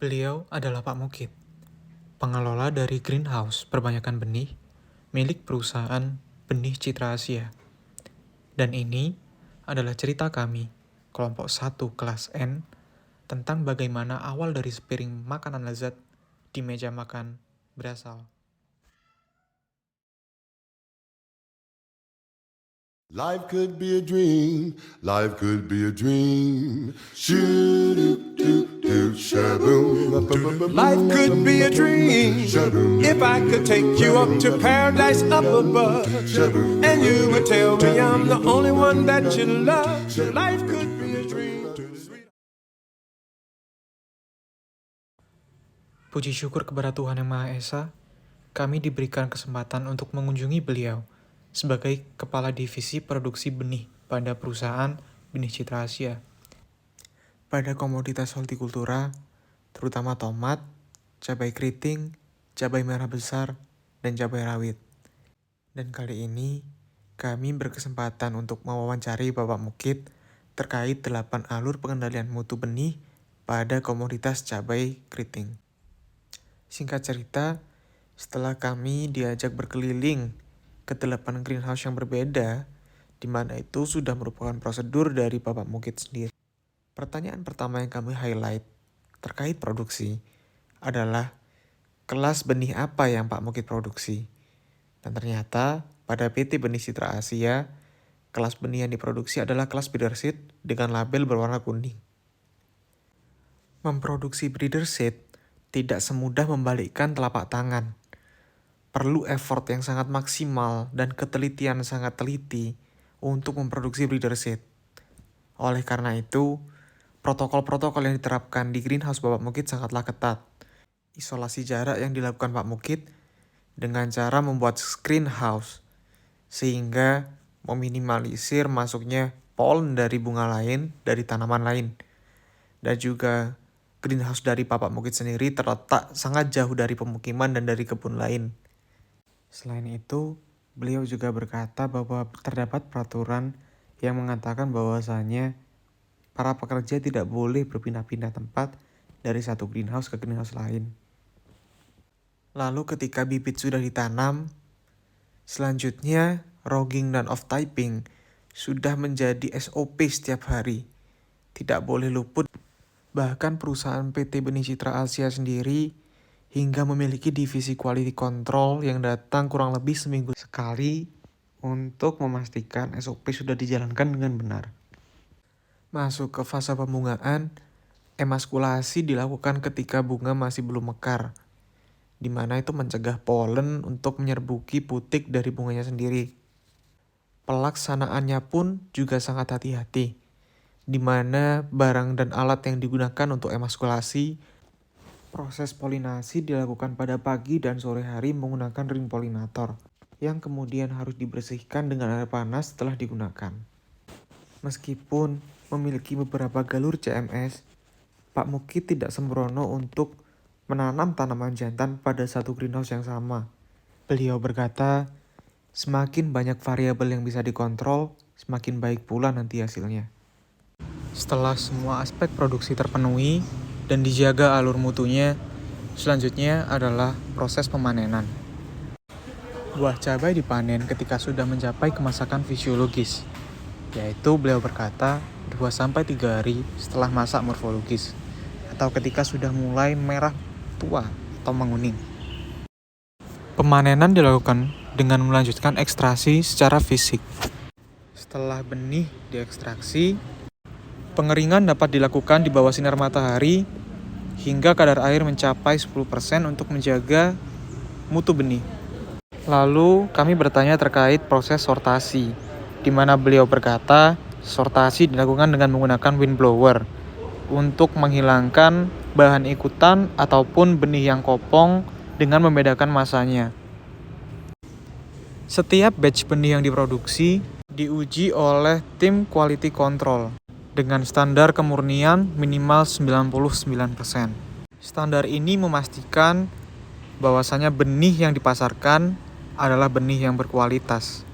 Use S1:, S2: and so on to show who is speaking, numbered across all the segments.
S1: Beliau adalah Pak Mukid, pengelola dari greenhouse berbanyakan benih milik perusahaan Benih Citra Asia. Dan ini adalah cerita kami, kelompok 1 kelas N, tentang bagaimana awal dari sepiring makanan lezat di meja makan berasal.
S2: Life could be a dream, life could be a dream. Shoo-doo-doo-doo, shaboom.
S3: Life could be a dream if I could take you up to paradise up above, and you would tell me I'm the only one that you love. Life could be a dream.
S1: Puji syukur kepada Tuhan Yang Maha Esa, kami diberikan kesempatan untuk mengunjungi beliau sebagai Kepala Divisi Produksi Benih pada perusahaan Benih Citra Asia. Pada komoditas hortikultura, terutama tomat, cabai keriting, cabai merah besar, dan cabai rawit. Dan kali ini, kami berkesempatan untuk mewawancari Bapak Mukid terkait 8 alur pengendalian mutu benih pada komoditas cabai keriting. Singkat cerita, setelah kami diajak berkeliling ke 8 greenhouse yang berbeda, di mana itu sudah merupakan prosedur dari Bapak Mukid sendiri. Pertanyaan pertama yang kami highlight terkait produksi adalah kelas benih apa yang Pak Mukid produksi. Dan ternyata pada PT Benih Citra Asia, kelas benih yang diproduksi adalah kelas breeder seed dengan label berwarna kuning. Memproduksi breeder seed tidak semudah membalikkan telapak tangan. Perlu effort yang sangat maksimal dan ketelitian sangat teliti untuk memproduksi breeder seed. Oleh karena itu, protokol-protokol yang diterapkan di greenhouse Bapak Mukid sangatlah ketat. Isolasi jarak yang dilakukan Pak Mukid dengan cara membuat screen house, sehingga meminimalisir masuknya pollen dari bunga lain, dari tanaman lain. Dan juga greenhouse dari Bapak Mukid sendiri terletak sangat jauh dari pemukiman dan dari kebun lain. Selain itu, beliau juga berkata bahwa terdapat peraturan yang mengatakan bahwasannya para pekerja tidak boleh berpindah-pindah tempat dari satu greenhouse ke greenhouse lain. Lalu ketika bibit sudah ditanam, selanjutnya rogging dan off-typing sudah menjadi SOP setiap hari. Tidak boleh luput. Bahkan perusahaan PT Benih Citra Asia sendiri hingga memiliki divisi quality control yang datang kurang lebih seminggu sekali untuk memastikan SOP sudah dijalankan dengan benar. Masuk ke fase pembungaan, emaskulasi dilakukan ketika bunga masih belum mekar, di mana itu mencegah polen untuk menyerbuki putik dari bunganya sendiri. Pelaksanaannya pun juga sangat hati-hati, di mana barang dan alat yang digunakan untuk emaskulasi, proses polinasi dilakukan pada pagi dan sore hari menggunakan ring polinator, yang kemudian harus dibersihkan dengan air panas setelah digunakan. Meskipun memiliki beberapa galur CMS, Pak Mukid tidak sembrono untuk menanam tanaman jantan pada satu greenhouse yang sama. Beliau berkata, semakin banyak variabel yang bisa dikontrol, semakin baik pula nanti hasilnya. Setelah semua aspek produksi terpenuhi dan dijaga alur mutunya, selanjutnya adalah proses pemanenan. Buah cabai dipanen ketika sudah mencapai kemasakan fisiologis, yaitu beliau berkata 2-3 hari setelah masak morfologis, atau ketika sudah mulai merah tua atau menguning. Pemanenan dilakukan dengan melanjutkan ekstraksi secara fisik. Setelah benih diekstraksi, pengeringan dapat dilakukan di bawah sinar matahari hingga kadar air mencapai 10% untuk menjaga mutu benih. Lalu kami bertanya terkait proses sortasi, di mana beliau berkata sortasi dilakukan dengan menggunakan windblower untuk menghilangkan bahan ikutan ataupun benih yang kopong dengan membedakan masanya. Setiap batch benih yang diproduksi diuji oleh tim quality control dengan standar kemurnian minimal 99%. Standar ini memastikan bahwasanya benih yang dipasarkan adalah benih yang berkualitas.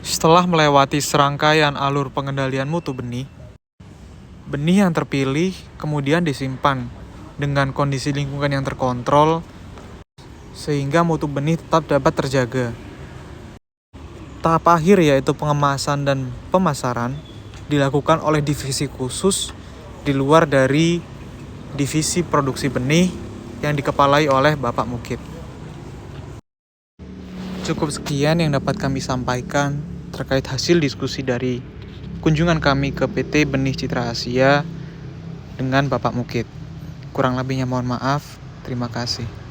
S1: Setelah melewati serangkaian alur pengendalian mutu benih, benih yang terpilih kemudian disimpan dengan kondisi lingkungan yang terkontrol, sehingga mutu benih tetap dapat terjaga. Tahap akhir yaitu pengemasan dan pemasaran dilakukan oleh divisi khusus di luar dari divisi produksi benih yang dikepalai oleh Bapak Mukit. Cukup sekian yang dapat kami sampaikan terkait hasil diskusi dari kunjungan kami ke PT Benih Citra Asia dengan Bapak Mukit. Kurang lebihnya mohon maaf. Terima kasih.